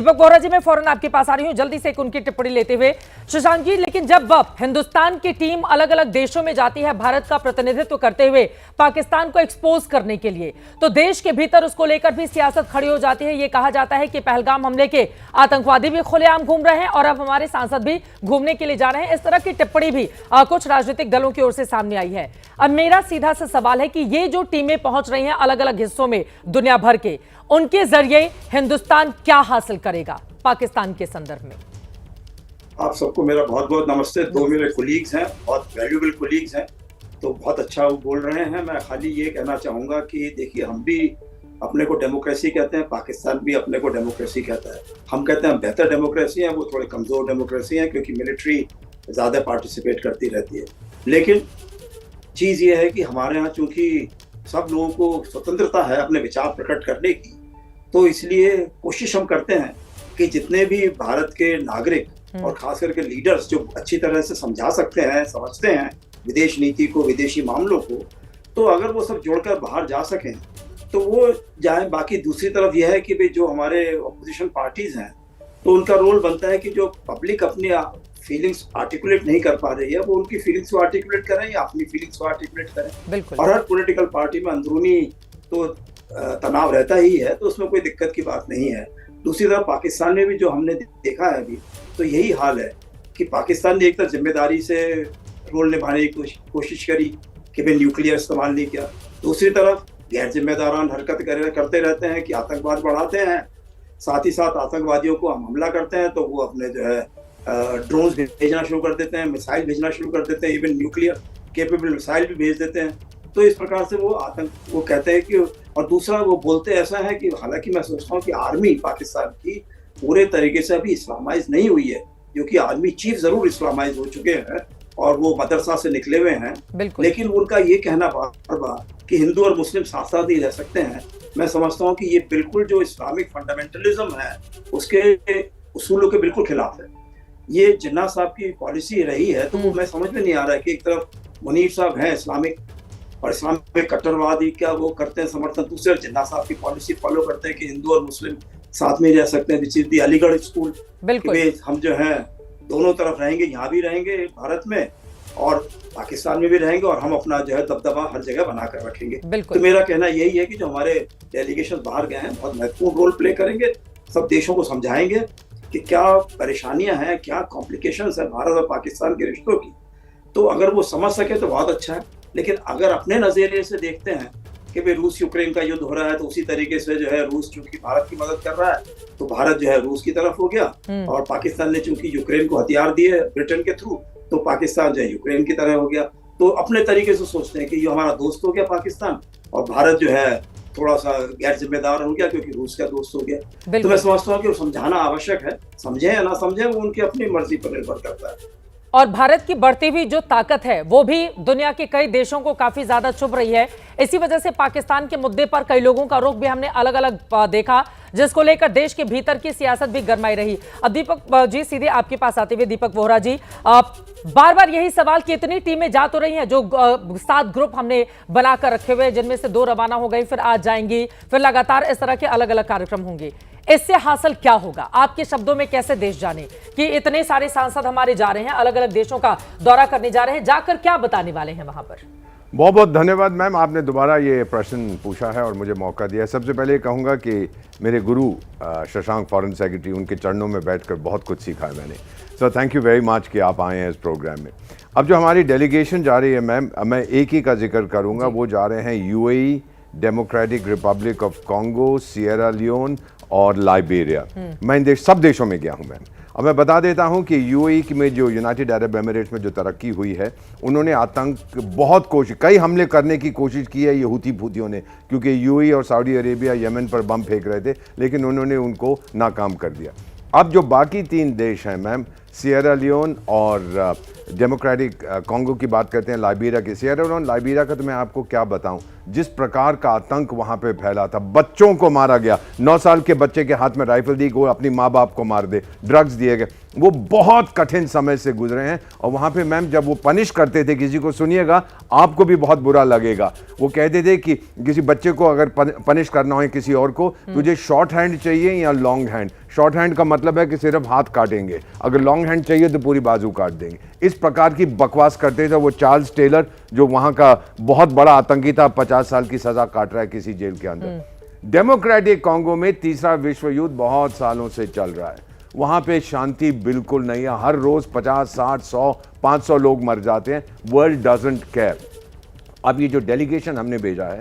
दीपक बोहरा जी, मैं फौरन आपके पास आ रही हूं जल्दी से एक उनकी टिप्पणी लेते हुए। शशांक जी, लेकिन जब हिंदुस्तान की टीम अलग अलग देशों में जाती है भारत का प्रतिनिधित्व करते हुए पाकिस्तान को एक्सपोज करने के लिए, तो देश के भीतर उसको लेकर भी सियासत खड़ी हो जाती है। ये कहा जाता है कि पहलगाम हमले के आतंकवादी भी खुलेआम घूम रहे हैं और अब हमारे सांसद भी घूमने के लिए जा रहे हैं। इस तरह की टिप्पणी भी कुछ राजनीतिक दलों की ओर से सामने आई है। अब मेरा सीधा सा सवाल है कि ये जो टीमें पहुंच रही हैं अलग अलग हिस्सों में दुनिया भर के, उनके जरिए हिंदुस्तान क्या हासिल करेगा पाकिस्तान के संदर्भ में? आप सबको मेरा बहुत बहुत नमस्ते। दो मेरे कोलीग्स हैं, बहुत वैल्यूएबल कोलीग्स हैं, तो बहुत अच्छा वो बोल रहे हैं। मैं खाली ये कहना चाहूंगा कि देखिए, हम भी अपने को डेमोक्रेसी कहते हैं, पाकिस्तान भी अपने को डेमोक्रेसी कहता है। हम कहते हैं बेहतर डेमोक्रेसी है, वो थोड़े कमजोर डेमोक्रेसी है क्योंकि मिलिट्री ज्यादा पार्टिसिपेट करती रहती है। लेकिन चीज ये है कि हमारे यहाँ चूंकि सब लोगों को स्वतंत्रता है अपने विचार प्रकट करने की, तो इसलिए कोशिश हम करते हैं कि जितने भी भारत के नागरिक और खास करके लीडर्स जो अच्छी तरह से समझा सकते हैं, समझते हैं विदेश नीति को, विदेशी मामलों को, तो अगर वो सब जोड़कर बाहर जा सकें तो वो जाए। बाकी दूसरी तरफ यह है कि भाई जो हमारे अपोजिशन पार्टीज हैं, तो उनका रोल बनता है कि जो पब्लिक अपनी फीलिंग्स आर्टिकुलेट नहीं कर पा रही है, वो उनकी फीलिंग्स को आर्टिकुलेट करें या अपनी फीलिंग्स को आर्टिकुलेट करें। और हर पॉलिटिकल पार्टी में अंदरूनी तो तनाव रहता ही है, तो उसमें कोई दिक्कत की बात नहीं है। दूसरी तरफ पाकिस्तान में भी जो हमने देखा है अभी, तो यही हाल है कि पाकिस्तान ने एक तरफ जिम्मेदारी से रोल निभाने की कोशिश करी कि भाई न्यूक्लियर इस्तेमाल नहीं किया, दूसरी तरफ गैर जिम्मेदारान हरकत करते रहते हैं कि आतंकवाद बढ़ाते हैं, साथ ही साथ आतंकवादियों को हम हमला करते हैं तो वो अपने जो है ड्रोन्स भेजना शुरू कर देते हैं, मिसाइल भेजना शुरू कर देते हैं, इवन न्यूक्लियर केपेबल मिसाइल भी भेज देते हैं। तो इस प्रकार से वो कहते हैं कि, और दूसरा वो बोलते ऐसा है कि हालांकि मैं सोचता हूँ कि आर्मी पाकिस्तान की पूरे तरीके से अभी इस्लामाइज नहीं हुई है, क्योंकि आर्मी चीफ जरूर इस्लामाइज हो चुके हैं और वो मदरसा से निकले हुए हैं, लेकिन उनका ये कहना बार बार कि हिंदू और मुस्लिम साथ साथ ही रह सकते हैं, मैं समझता हूँ कि ये बिल्कुल जो इस्लामिक फंडामेंटलिज्म है उसके उसूलों के बिल्कुल खिलाफ है। ये जिन्ना साहब की पॉलिसी रही है, तो वो मैं समझ में नहीं आ रहा है कि एक तरफ मुनीर साहब हैं इस्लामिक और इस्लामिक कट्टरवादी क्या वो करते हैं समर्थन, दूसरे जिन्ना साहब की पॉलिसी फॉलो करते हैं कि हिंदू और मुस्लिम साथ में रह सकते हैं। Which is the Aligarh school, हम जो है दोनों तरफ रहेंगे, यहाँ भी रहेंगे भारत में और पाकिस्तान में भी रहेंगे, और हम अपना जो है दबदबा हर जगह बनाकर रखेंगे। तो मेरा कहना यही है कि जो हमारे डेलीगेशन बाहर गए हैं बहुत महत्वपूर्ण रोल प्ले करेंगे, सब देशों को समझाएंगे कि क्या परेशानियां हैं, क्या कॉम्प्लिकेशंस है भारत और पाकिस्तान के रिश्तों की। तो अगर वो समझ सके तो बहुत अच्छा है, लेकिन अगर अपने नजरिए से देखते हैं कि भाई रूस यूक्रेन का युद्ध हो रहा है, तो उसी तरीके से जो है रूस चूंकि भारत की मदद कर रहा है तो भारत जो है रूस की तरफ हो गया, और पाकिस्तान ने चूंकि यूक्रेन को हथियार दिए ब्रिटेन के थ्रू, तो पाकिस्तान जो है यूक्रेन की तरह हो गया। तो अपने तरीके से सोचते हैं कि ये हमारा दोस्त हो गया पाकिस्तान, और भारत जो है थोड़ा सा गैर जिम्मेदार हो गया क्योंकि रूस का दोस्त हो गया। तो मैं समझता हूँ कि वो समझाना आवश्यक है, समझे या ना समझे वो उनकी अपनी मर्जी पर निर्भर करता है। और भारत की बढ़ती हुई जो ताकत है वो भी दुनिया के कई देशों को काफी ज्यादा चुभ रही है। इसी वजह से पाकिस्तान के मुद्दे पर कई लोगों का रुख भी हमने अलग अलग देखा, जिसको लेकर देश के भीतर की सियासत भी गरमाई रही। अब दीपक जी, सीधे आपके पास आते हुए दीपक बोहरा जी, बार बार यही सवाल कि इतनी टीमें जा तो रही हैं, जो 7 ग्रुप हमने बनाकर रखे हुए, जिनमें से 2 रवाना हो गई, फिर आज जाएंगी, फिर लगातार इस तरह के अलग अलग कार्यक्रम होंगे। इससे हासिल क्या होगा? आपके शब्दों में कैसे देश जाने कि इतने सारे सांसद हमारे जा रहे हैं, अलग अलग देशों का दौरा करने जा रहे हैं, जाकर क्या बताने वाले हैं वहां पर? बहुत बहुत धन्यवाद मैम, आपने दोबारा ये प्रश्न पूछा है और मुझे मौका दिया। सबसे पहले कहूँगा कि मेरे गुरु शशांक फॉरेन सेक्रेटरी, उनके चरणों में बैठकर बहुत कुछ सीखा है मैंने। So thank you very much कि आप आए हैं इस प्रोग्राम में। अब जो हमारी डेलीगेशन जा रही है मैम, मैं एक ही का जिक्र करूँगा, वो जा रहे हैं UAE, Democratic Republic of Congo, Sierra Leone और लाइबेरिया। मैं इन सब देशों में गया हूँ मैम। अब मैं बता देता हूँ कि यूएई में जो यूनाइटेड अरब एमिरेट्स में जो तरक्की हुई है, उन्होंने आतंक कई हमले करने की कोशिश की है ये हूथी ने, क्योंकि यूएई और सऊदी अरेबिया यमन पर बम फेंक रहे थे, लेकिन उन्होंने उनको नाकाम कर दिया। अब जो बाकी 3 देश हैं मैम, सियरा लियोन और डेमोक्रेटिक कॉन्गो की बात करते हैं, लाइबेरिया की। सियरा लियोन लाइबेरिया का तो मैं आपको क्या बताऊं, जिस प्रकार का आतंक वहां पे फैला था, बच्चों को मारा गया, 9 साल के बच्चे के हाथ में राइफल दी, वो अपनी माँ बाप को मार दे, ड्रग्स दिए गए, वो बहुत कठिन समय से गुजरे हैं। और वहां पे मैम जब वो पनिश करते थे किसी को, सुनिएगा आपको भी बहुत बुरा लगेगा, वो कहते थे कि किसी बच्चे को अगर पनिश करना हो किसी और को, तुझे शॉर्ट हैंड चाहिए या लॉन्ग हैंड। शॉर्ट हैंड का मतलब है कि सिर्फ हाथ काटेंगे, अगर लॉन्ग हैंड चाहिए तो पूरी बाजू काट देंगे। इस प्रकार की बकवास करते थे। वो चार्ल्स टेलर जो वहां का बहुत बड़ा आतंकी था, 50 साल की सजा काट रहा है किसी जेल के अंदर। डेमोक्रेटिक कांगो में तीसरा विश्व युद्ध बहुत सालों से चल रहा है, वहां पे शांति बिल्कुल नहीं है। हर रोज 50, 60, 100, 500 लोग मर जाते हैं। World doesn't care. अब ये जो डेलीगेशन हमने भेजा है,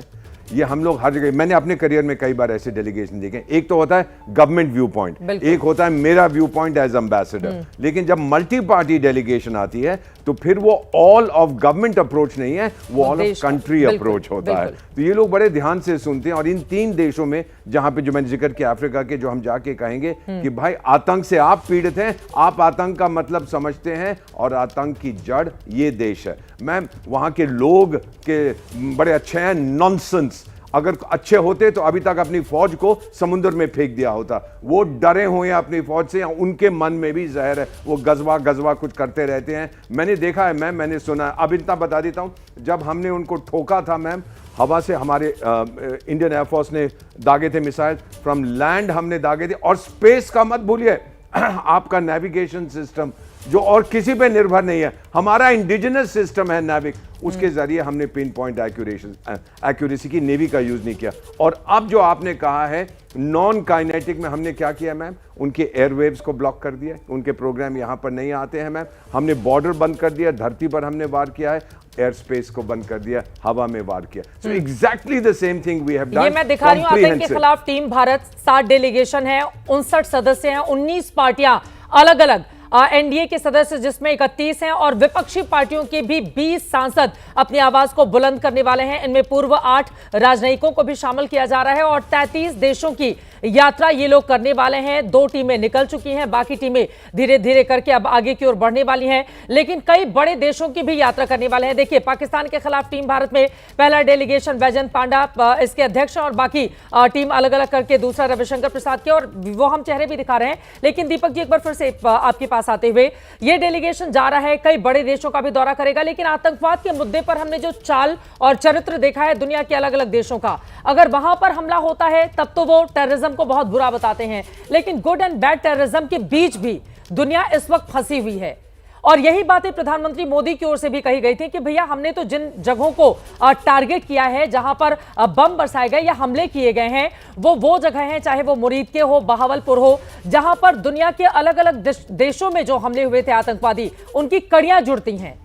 ये हम लोग हर जगह, मैंने अपने करियर में कई बार ऐसे डेलीगेशन देखे। एक तो होता है गवर्नमेंट व्यू पॉइंट, एक होता है मेरा व्यू पॉइंट एज एम्बेसडर। लेकिन जब मल्टी पार्टी डेलीगेशन आती है तो फिर वो ऑल ऑफ गवर्नमेंट अप्रोच नहीं है, वो ऑल ऑफ कंट्री अप्रोच होता है। तो ये लोग बड़े ध्यान से सुनते हैं। और इन 3 देशों में जहां पे जो मैंने जिक्र किया अफ्रीका के, जो हम जाके कहेंगे कि भाई आतंक से आप पीड़ित हैं, आप आतंक का मतलब समझते हैं और आतंक की जड़ ये देश है। मैम वहां के लोग के बड़े अच्छे हैं, नॉनसेंस। अगर अच्छे होते तो अभी तक अपनी फौज को समुद्र में फेंक दिया होता। वो डरे हुए हैं अपनी फौज से, उनके मन में भी जहर है, वो गजवा कुछ करते रहते हैं। मैंने देखा है मैम, मैंने सुना है। अब इतना बता देता हूं, जब हमने उनको ठोका था मैम, हवा से हमारे इंडियन एयरफोर्स ने दागे थे मिसाइल, फ्रॉम लैंड हमने दागे थे। और स्पेस का मत भूलिए, आपका नेविगेशन सिस्टम जो और किसी पे निर्भर नहीं है, हमारा इंडिजिनस सिस्टम है नेविक, उसके जरिए हमने पिन पॉइंट एक्यूरेसी की, नेवी का यूज नहीं किया। और अब जो आपने कहा है नॉन काइनेटिक में, हमने क्या किया मैम, उनके एयरवेव्स को ब्लॉक कर दिया, उनके प्रोग्राम यहां पर नहीं आते हैं मैम। हमने बॉर्डर बंद कर दिया, धरती पर हमने वार किया है, एयर स्पेस को बंद कर दिया, हवा में वार किया। So exactly the same thing we have done. ये मैं दिखा रही हूं आतंक के खिलाफ टीम भारत, 7 डेलीगेशन है, 59 सदस्य हैं, 19 पार्टियां अलग अलग, एनडीए के सदस्य जिसमें 31 हैं और विपक्षी पार्टियों के भी 20 सांसद अपनी आवाज को बुलंद करने वाले हैं। इनमें पूर्व 8 राजनयिकों को भी शामिल किया जा रहा है और 33 देशों की यात्रा ये लोग करने वाले हैं। 2 टीमें निकल चुकी हैं, बाकी टीमें धीरे धीरे करके अब आगे की ओर बढ़ने वाली हैं, लेकिन कई बड़े देशों की भी यात्रा करने वाले हैं। देखिए, पाकिस्तान के खिलाफ टीम भारत में पहला डेलीगेशन बैजयंत पांडा इसके अध्यक्ष और बाकी टीम अलग अलग करके दूसरा रविशंकर प्रसाद के, और वो हम चेहरे भी दिखा रहे हैं। लेकिन दीपक जी, एक बार फिर से आपके पास आते हुए, ये डेलीगेशन जा रहा है, कई बड़े देशों का भी दौरा करेगा, लेकिन आतंकवाद के मुद्दे पर हमने जो चाल और चरित्र देखा है दुनिया के अलग अलग देशों का, अगर वहां पर हमला होता है तब तो वो टेररिज्म को बहुत बुरा बताते हैं, लेकिन गुड एंड बैड टेररिज्म के बीच भी दुनिया इस वक्त फंसी हुई है। और यही बातें प्रधानमंत्री मोदी की ओर से भी कही गई थी कि भैया हमने तो जिन जगहों को टारगेट किया है, जहां पर बम बरसाए गए या हमले किए गए हैं, वो जगह हैं, चाहे वो मुरीद के हो, बहावलपुर हो, जहां पर दुनिया के अलग अलग देशों में जो हमले हुए थे आतंकवादी, उनकी कड़ियां जुड़ती हैं।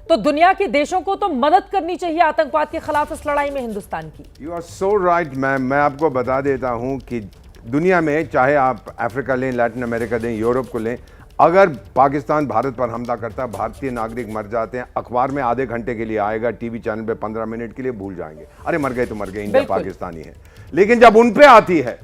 तो दुनिया के देशों को तो मदद करनी चाहिए आतंकवाद के खिलाफ इस लड़ाई में हिंदुस्तान की। You are so right ma'am. मैं आपको बता देता हूं कि दुनिया में चाहे आप अफ्रीका लें, लैटिन अमेरिका लें, यूरोप को लें, अगर पाकिस्तान भारत पर हमला करता है, भारतीय नागरिक मर जाते हैं, अखबार में आधे घंटे के लिए आएगा, टीवी चैनल पे 15 मिनट के लिए भूल जाएंगे, अरे मर गए तो मर गए, इंडिया पाकिस्तानी है। लेकिन जब उन पे आती है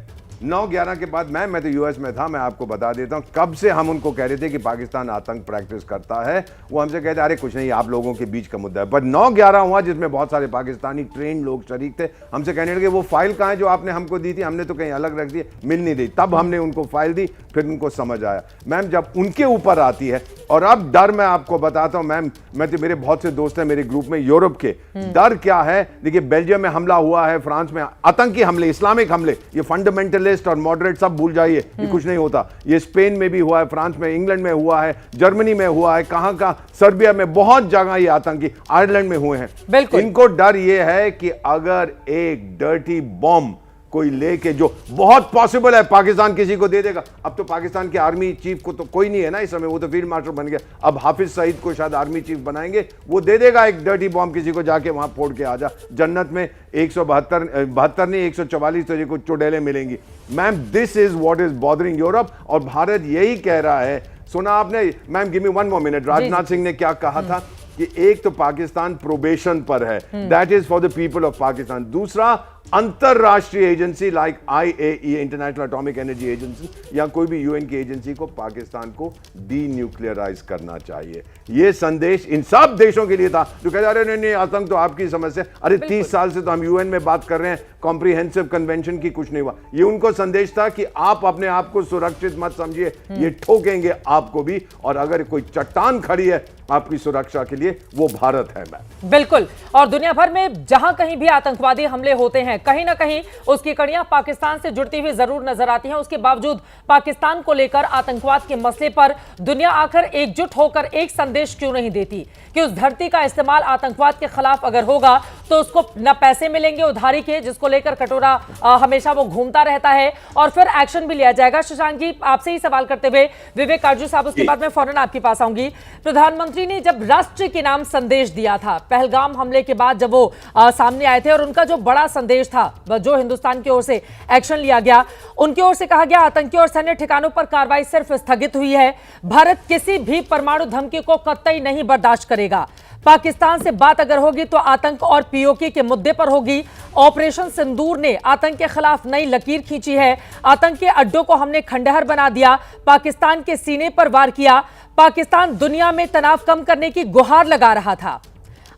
9/11 के बाद, मैं तो यूएस में था, मैं आपको बता देता हूं कब से हम उनको कह रहे थे कि पाकिस्तान आतंक प्रैक्टिस करता है। वो हमसे कहते अरे कुछ नहीं, आप लोगों के बीच का मुद्दा है। पर 9/11 हुआ जिसमें बहुत सारे पाकिस्तानी ट्रेन लोग शरीक थे, हमसे कहने लगे वो फाइल कहाँ है जो आपने हमको दी थी, हमने तो कहीं अलग रख दी, मिल नहीं रही। तब हमने उनको फाइल दी, फिर उनको समझ आया। मैम जब उनके ऊपर आती है, और अब डर मैं आपको बताता हूं मैम, मैं तो, मेरे बहुत से दोस्त हैं मेरे ग्रुप में यूरोप के, डर क्या है, देखिए बेल्जियम में हमला हुआ है, फ्रांस में आतंकी हमले, इस्लामिक हमले, ये फंडामेंटलिस्ट और मॉडरेट सब भूल जाइए, ये कुछ नहीं होता। ये स्पेन में भी हुआ है, फ्रांस में, इंग्लैंड में हुआ है, जर्मनी में हुआ है, कहां का, सर्बिया में, बहुत जगह ये आतंकी, आयरलैंड में हुए हैं। इनको डर ये है कि अगर एक डर्टी बॉम्ब कोई लेके, जो बहुत पॉसिबल है पाकिस्तान किसी को दे देगा। अब तो पाकिस्तान के आर्मी चीफ को तो कोई नहीं है ना इस समय, वो तो फील्ड मार्शल बन गया। अब हाफिज सईद को शायद आर्मी चीफ बनाएंगे, वो दे देगा एक डर्टी बॉम्ब किसी को, जाके वहां फोड़ के आ जा, जन्नत में 172 नहीं 144 तुझे को चुड़ैलें मिलेंगी। Ma'am this is what is bothering Europe, और भारत यही कह रहा है। सुना आपने ma'am, give me 1 more minute, Rajnath Singh ने क्या कहा था कि एक तो पाकिस्तान प्रोबेशन पर है, that is for the people of Pakistan. दूसरा, अंतरराष्ट्रीय agency like IAEA, international atomic energy agency, या कोई भी यूएन की एजेंसी को पाकिस्तान को डीन्यूक्लियराइज करना चाहिए। यह संदेश इन सब देशों के लिए था जो कहते अरे नहीं आतंक तो आपकी समस्या, अरे 30 साल से तो हम यूएन में बात कर रहे हैं, कॉम्प्रिहेंसिव कन्वेंशन की, कुछ नहीं हुआ। ये उनको संदेश था कि आप अपने आप को सुरक्षित मत समझिए, ये ठोकेंगे आपको भी, और अगर कोई चट्टान खड़ी है आपकी सुरक्षा के लिए, वो भारत है। मैम बिल्कुल, और दुनिया भर में जहां कहीं भी आतंकवादी हमले होते हैं हैं, कहीं ना कहीं उसकी कड़ियां पाकिस्तान से जुड़ती हुई जरूर नजर आती हैं। उसके बावजूद पाकिस्तान को लेकर आतंकवाद के मसले पर दुनिया आखिर एकजुट होकर एक संदेश क्यों नहीं देती कि उस धरती का इस्तेमाल आतंकवाद के खिलाफ अगर होगा तो उसको न पैसे मिलेंगे उधारी के, जिसको लेकर कटोरा हमेशा वो घूमता रहता है, और फिर एक्शन भी लिया जाएगा। शशांक जी, आपसे ही सवाल करते हुए विवेक काजू साहब, उसके बाद मैं फौरन आपके पास आऊंगी। प्रधानमंत्री ने जब राष्ट्र के नाम संदेश दिया था पहलगाम हमले के बाद, जब वो सामने आए थे, और उनका जो बड़ा संदेश था, जो हिंदुस्तान की ओर से एक्शन लिया गया, उनकी ओर से कहा गया आतंकी और सैन्य ठिकानों पर कार्रवाई सिर्फ स्थगित हुई है, भारत किसी भी परमाणु धमकी को कतई नहीं बर्दाश्त करेगा। पाकिस्तान से बात अगर होगी तो आतंक और पीओके के मुद्दे पर होगी। ऑपरेशन सिंदूर ने आतंक के खिलाफ नई लकीर खींची है। आतंक के अड्डों को हमने खंडहर बना दिया, पाकिस्तान के सीने पर वार किया। पाकिस्तान दुनिया में तनाव कम करने की गुहार लगा रहा था।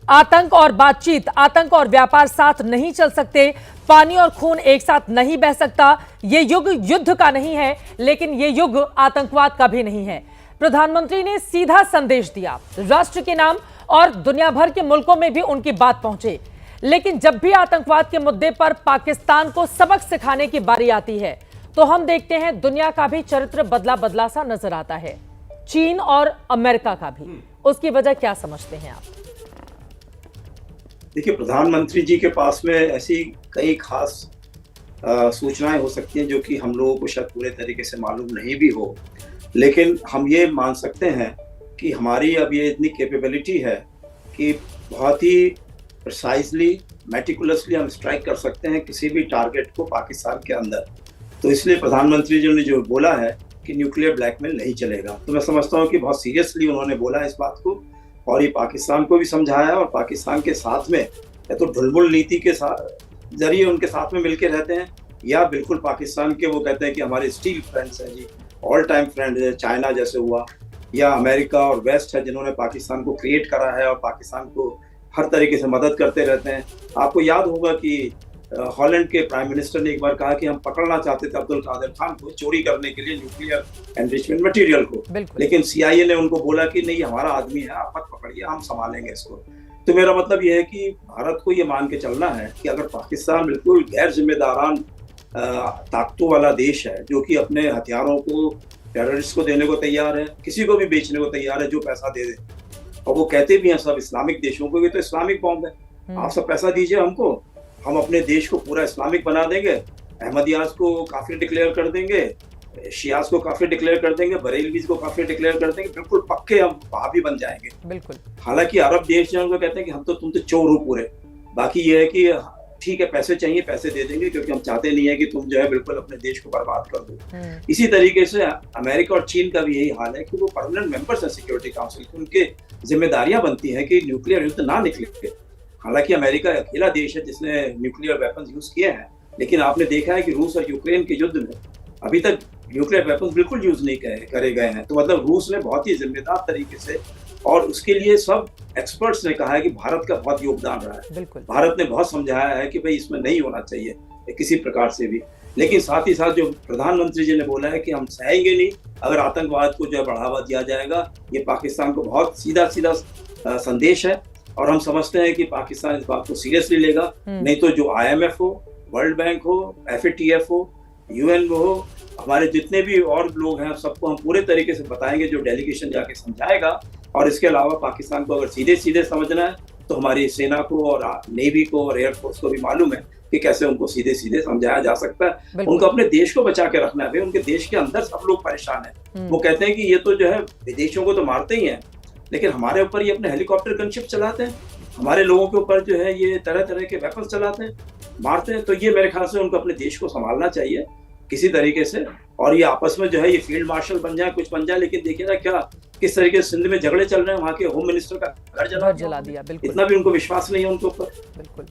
आतंक और बातचीत, आतंक और व्यापार साथ नहीं चल सकते, पानी और खून एक साथ नहीं बह सकता। ये युग युद्ध का नहीं है, लेकिन ये युग आतंकवाद का भी नहीं है। प्रधानमंत्री ने सीधा संदेश दिया राष्ट्र के नाम, और दुनिया भर के मुल्कों में भी उनकी बात पहुंचे। लेकिन जब भी आतंकवाद के मुद्दे पर पाकिस्तान को सबक सिखाने की बारी आती है तो हम देखते हैं दुनिया का भी चरित्र बदला बदला सा नजर आता है, चीन और अमेरिका का भी। उसकी वजह क्या समझते हैं आप? देखिए, प्रधानमंत्री जी के पास में ऐसी कई खास सूचनाएं हो सकती हैं जो कि हम लोगों को शायद पूरे तरीके से मालूम नहीं भी हो, लेकिन हम ये मान सकते हैं कि हमारी अब ये इतनी कैपेबिलिटी है कि बहुत ही प्रिसाइजली, मेटिकुलसली हम स्ट्राइक कर सकते हैं किसी भी टारगेट को पाकिस्तान के अंदर। तो इसलिए प्रधानमंत्री जी ने जो बोला है कि न्यूक्लियर ब्लैकमेल नहीं चलेगा, तो मैं समझता हूँ कि बहुत सीरियसली उन्होंने बोला इस बात को, और ये पाकिस्तान को भी समझाया, और पाकिस्तान के साथ में या तो ढुलमुल नीति के साथ जरिए उनके साथ में मिलकर रहते हैं, या बिल्कुल पाकिस्तान के वो कहते हैं कि हमारे स्टील फ्रेंड्स हैं जी, ऑल टाइम फ्रेंड है, चाइना जैसे हुआ, या अमेरिका और वेस्ट है जिन्होंने पाकिस्तान को क्रिएट करा है और पाकिस्तान को हर तरीके से मदद करते रहते हैं। आपको याद होगा कि हॉलैंड के प्राइम मिनिस्टर ने एक बार कहा कि हम पकड़ना चाहते थे अब्दुल कादिर खान को चोरी करने के लिए न्यूक्लियर एनरिचमेंट मटेरियल को, लेकिन CIA ने उनको बोला कि नहीं, हमारा आदमी है, आप मत पकड़िए, हम संभालेंगे इसको। तो मेरा मतलब यह है कि भारत को ये मान के चलना है कि अगर पाकिस्तान बिल्कुल गैर जिम्मेदारान ताकतों वाला देश है जो कि अपने हथियारों को टेररिस्ट को देने को तैयार है, किसी को भी बेचने को तैयार है जो पैसा दे दे, और वो कहते भी हैं सब इस्लामिक देशों को, ये तो इस्लामिक बॉम्ब है, आप सब पैसा दीजिए हमको, हम अपने देश को पूरा इस्लामिक बना देंगे, अहमदियाज को काफिर डिक्लेयर कर देंगे, शियाज को काफिर डिक्लेयर कर देंगे, बरेलवीज को काफिर डिक्लेयर कर देंगे, बिल्कुल पक्के हम वहां भी बन जाएंगे। बिल्कुल। हालांकि अरब देश जो उनको कहते हैं कि हम तो तुम तो चोर हो पूरे, बाकी ये है कि ठीक है, पैसे चाहिए, पैसे दे देंगे, क्योंकि हम चाहते नहीं है कि तुम जो है बिल्कुल अपने देश को बर्बाद कर दो। इसी तरीके से अमेरिका और चीन का भी यही हाल है कि वो परमानेंट मेंबर्स हैं सिक्योरिटी काउंसिल की, उनके जिम्मेदारियां बनती हैं कि न्यूक्लियर युद्ध ना निकले। हालांकि अमेरिका अकेला देश है जिसने न्यूक्लियर वेपन्स यूज किए हैं, लेकिन आपने देखा है कि रूस और यूक्रेन के युद्ध में अभी तक न्यूक्लियर वेपन्स बिल्कुल यूज नहीं करे गए हैं। तो मतलब रूस ने बहुत ही जिम्मेदार तरीके से, और उसके लिए सब एक्सपर्ट्स ने कहा है कि भारत का बहुत योगदान रहा है, भारत ने बहुत समझाया है कि भाई इसमें नहीं होना चाहिए किसी प्रकार से भी। लेकिन साथ ही साथ जो प्रधानमंत्री जी ने बोला है कि हम सहेंगे नहीं अगर आतंकवाद को जो है बढ़ावा दिया जाएगा, ये पाकिस्तान को बहुत सीधा सीधा संदेश है, और हम समझते हैं कि पाकिस्तान इस बात को सीरियसली लेगा। नहीं तो जो IMF हो, वर्ल्ड बैंक हो, FATF हो, UN हो, हमारे जितने भी और लोग हैं सबको हम पूरे तरीके से बताएंगे, जो डेलीगेशन जाके समझाएगा। और इसके अलावा पाकिस्तान को अगर सीधे सीधे समझना है तो हमारी सेना को और नेवी को और एयरफोर्स को भी मालूम है कि कैसे उनको सीधे सीधे समझाया जा सकता है। उनको अपने देश को बचा के रखना है, उनके देश के अंदर सब लोग परेशान हैं। वो कहते हैं कि ये तो जो है विदेशियों को तो मारते ही हैं, लेकिन हमारे ऊपर ये अपने हेलीकॉप्टर गनशिप चलाते हैं, हमारे लोगों के ऊपर जो है ये तरह तरह के वेपन चलाते हैं, मारते हैं। तो ये मेरे ख्याल से उनको अपने देश को संभालना चाहिए किसी तरीके से, और ये आपस में जो है ये फील्ड मार्शल बन जाए, कुछ बन जाए। लेकिन देखिए ना क्या किस तरीके से सिंध में झगड़े चल रहे हैं, वहाँ के होम मिनिस्टर का घर जला दिया। बिल्कुल, इतना भी उनको विश्वास नहीं है उनके ऊपर। बिल्कुल,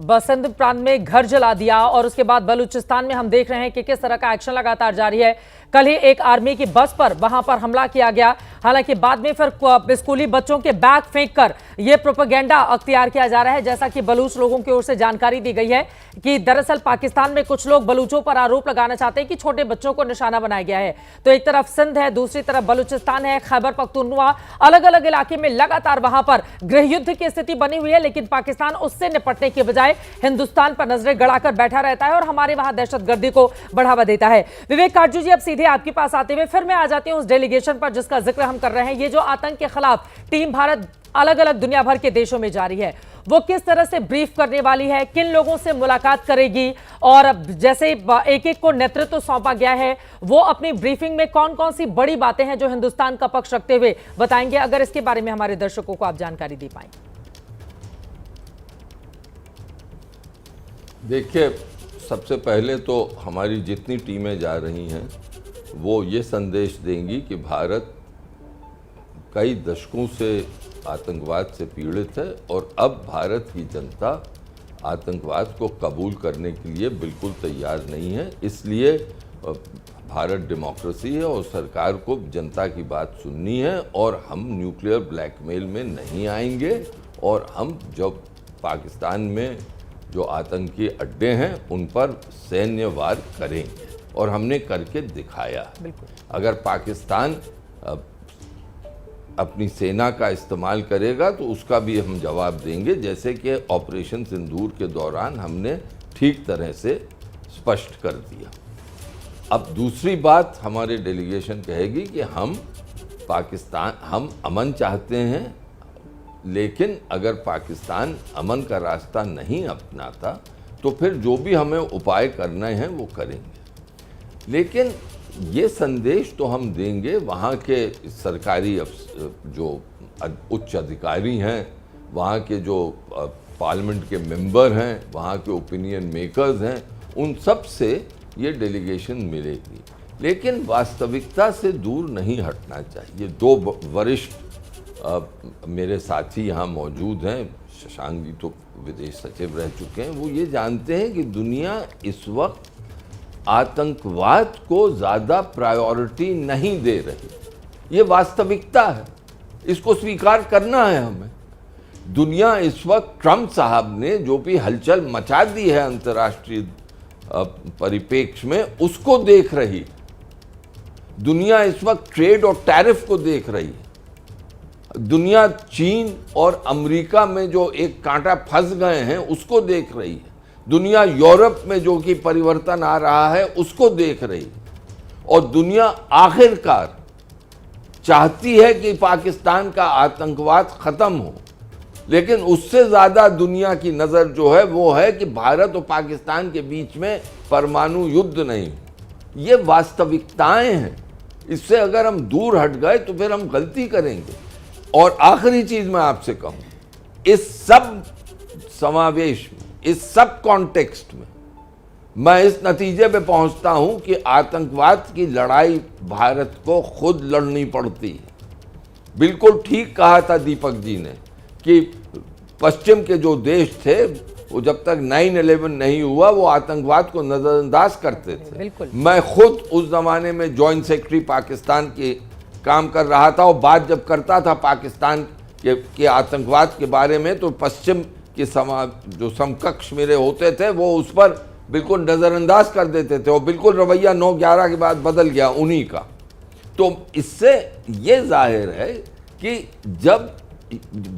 बसंत प्रांत में घर जला दिया, और उसके बाद बलूचिस्तान में हम देख रहे हैं कि किस तरह का एक्शन लगातार जारी है। कल ही एक आर्मी की बस पर वहां पर हमला किया गया। हालांकि बाद में फिर स्कूली बच्चों के बैग फेंककर यह प्रोपेगेंडा अख्तियार किया जा रहा है। जैसा कि बलूच लोगों की ओर से जानकारी दी गई है कि दरअसल पाकिस्तान में कुछ लोग बलूचों पर आरोप लगाना चाहते हैं कि छोटे बच्चों को निशाना बनाया गया है। तो एक तरफ सिंध है, दूसरी तरफ बलूचिस्तान है, खैबर पख्तूनख्वा, अलग अलग इलाके में लगातार वहां पर गृह युद्ध की स्थिति बनी हुई है। लेकिन पाकिस्तान उससे निपटने के बजाय हिंदुस्तान पर नजरें गड़ाकर बैठा रहता है और हमारे वहां दहशतगर्दी को बढ़ावा देता है। विवेक काटजू जी, अब सीधे आपके पास आते हुए फिर मैं आ जाती हूं उस डेलीगेशन पर जिसका जिक्र हम कर रहे हैं। ये जो आतंक के खिलाफ टीम भारत अलग अलग दुनिया भर के देशों में जारी है, वो किस तरह से ब्रीफ करने वाली है, किन लोगों से मुलाकात करेगी, और जैसे एक एक को नेतृत्व सौंपा गया है, वो अपनी ब्रीफिंग में कौन कौन सी बड़ी बातें हैं जो हिंदुस्तान का पक्ष रखते हुए बताएंगे? अगर इसके बारे में हमारे दर्शकों को आप जानकारी दे पाएं। देखिए, सबसे पहले तो हमारी जितनी टीमें जा रही हैं वो ये संदेश देंगी कि भारत कई दशकों से आतंकवाद से पीड़ित है और अब भारत की जनता आतंकवाद को कबूल करने के लिए बिल्कुल तैयार नहीं है। इसलिए भारत डेमोक्रेसी है और सरकार को जनता की बात सुननी है और हम न्यूक्लियर ब्लैकमेल में नहीं आएंगे और हम जब पाकिस्तान में जो आतंकी अड्डे हैं उन पर सैन्य वार करेंगे और हमने करके दिखाया। अगर पाकिस्तान अपनी सेना का इस्तेमाल करेगा तो उसका भी हम जवाब देंगे, जैसे कि ऑपरेशन सिंदूर के दौरान हमने ठीक तरह से स्पष्ट कर दिया। अब दूसरी बात हमारे डेलीगेशन कहेगी कि हम अमन चाहते हैं, लेकिन अगर पाकिस्तान अमन का रास्ता नहीं अपनाता तो फिर जो भी हमें उपाय करने हैं वो करेंगे। लेकिन ये संदेश तो हम देंगे वहाँ के सरकारी जो उच्च अधिकारी हैं, वहाँ के जो पार्लियामेंट के मेंबर हैं, वहाँ के ओपिनियन मेकर्स हैं, उन सब से ये डेलीगेशन मिलेगी। लेकिन वास्तविकता से दूर नहीं हटना चाहिए। दो वरिष्ठ मेरे साथी यहाँ मौजूद हैं, शशांक जी तो विदेश सचिव रह चुके हैं, वो ये जानते हैं कि दुनिया इस वक्त आतंकवाद को ज़्यादा प्रायोरिटी नहीं दे रही। ये वास्तविकता है, इसको स्वीकार करना है हमें। दुनिया इस वक्त ट्रंप साहब ने जो भी हलचल मचा दी है अंतर्राष्ट्रीय परिप्रेक्ष्य में, उसको देख रही। दुनिया इस वक्त ट्रेड और टैरिफ को देख रही है। दुनिया चीन और अमेरिका में जो एक कांटा फंस गए हैं उसको देख रही है। दुनिया यूरोप में जो कि परिवर्तन आ रहा है उसको देख रही है। और दुनिया आखिरकार चाहती है कि पाकिस्तान का आतंकवाद खत्म हो, लेकिन उससे ज़्यादा दुनिया की नज़र जो है वो है कि भारत और पाकिस्तान के बीच में परमाणु युद्ध नहीं हो। ये वास्तविकताएं हैं। इससे अगर हम दूर हट गए तो फिर हम गलती करेंगे। और आखिरी चीज़ मैं आपसे कहूँ, इस सब समावेश में, इस सब कॉन्टेक्स्ट में मैं इस नतीजे पे पहुंचता हूं कि आतंकवाद की लड़ाई भारत को खुद लड़नी पड़ती है। बिल्कुल ठीक कहा था दीपक जी ने कि पश्चिम के जो देश थे वो जब तक 9/11 नहीं हुआ वो आतंकवाद को नज़रअंदाज करते थे। मैं खुद उस ज़माने में जॉइंट सेक्रेटरी पाकिस्तान के काम कर रहा था और बात जब करता था पाकिस्तान के आतंकवाद के बारे में तो पश्चिम के जो समकक्ष मेरे होते थे वो उस पर बिल्कुल नज़रअंदाज कर देते थे और बिल्कुल रवैया 9/11 के बाद बदल गया उन्हीं का। तो इससे ये जाहिर है कि जब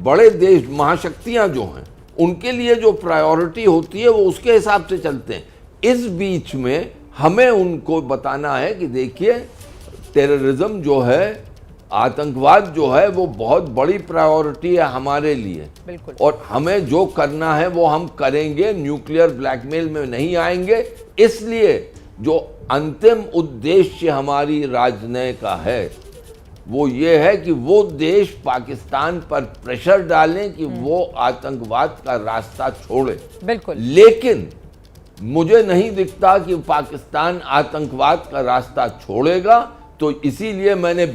बड़े देश महाशक्तियां जो हैं उनके लिए जो प्रायोरिटी होती है वो उसके हिसाब से चलते हैं। इस बीच में हमें उनको बताना है कि देखिए टेररिज्म जो है, आतंकवाद जो है वो बहुत बड़ी प्रायोरिटी है हमारे लिए और हमें जो करना है वो हम करेंगे, न्यूक्लियर ब्लैकमेल में नहीं आएंगे। इसलिए जो अंतिम उद्देश्य हमारी राजनय का है वो ये है कि वो देश पाकिस्तान पर प्रेशर डालें कि वो आतंकवाद का रास्ता छोड़े। लेकिन मुझे नहीं दिखता कि पाकिस्तान आतंकवाद का रास्ता छोड़ेगा। तो इसीलिए मैंने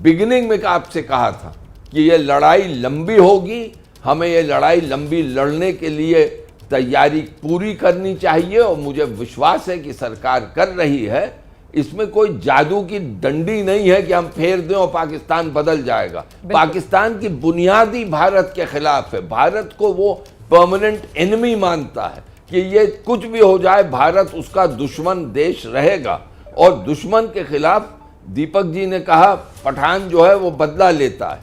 बिगिनिंग में आपसे कहा था कि ये लड़ाई लंबी होगी, हमें ये लड़ाई लंबी लड़ने के लिए तैयारी पूरी करनी चाहिए और मुझे विश्वास है कि सरकार कर रही है। इसमें कोई जादू की डंडी नहीं है कि हम फेर दें और पाकिस्तान बदल जाएगा। पाकिस्तान की बुनियादी भारत के खिलाफ है। भारत को वो परमानेंट एनिमी मानता है कि ये कुछ भी हो जाए भारत उसका दुश्मन देश रहेगा। और दुश्मन के खिलाफ दीपक जी ने कहा पठान जो है वो बदला लेता है।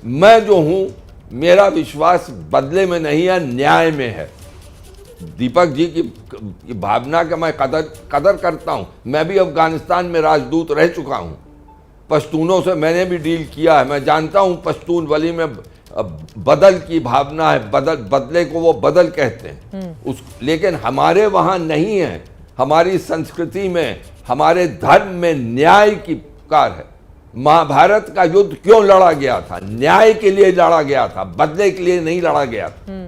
मैं जो हूं मेरा विश्वास बदले में नहीं है, न्याय में है। दीपक जी की भावना का मैं कदर करता हूं। मैं भी अफगानिस्तान में राजदूत रह चुका हूं। पश्तूनों से मैंने भी डील किया है। मैं जानता हूं पश्तून वली में बदल की भावना है, बदले को वो बदल कहते हैं लेकिन हमारे वहां नहीं है। हमारी संस्कृति में, हमारे धर्म में न्याय की पुकार है। महाभारत का युद्ध क्यों लड़ा गया था? न्याय के लिए लड़ा गया था, बदले के लिए नहीं लड़ा गया था।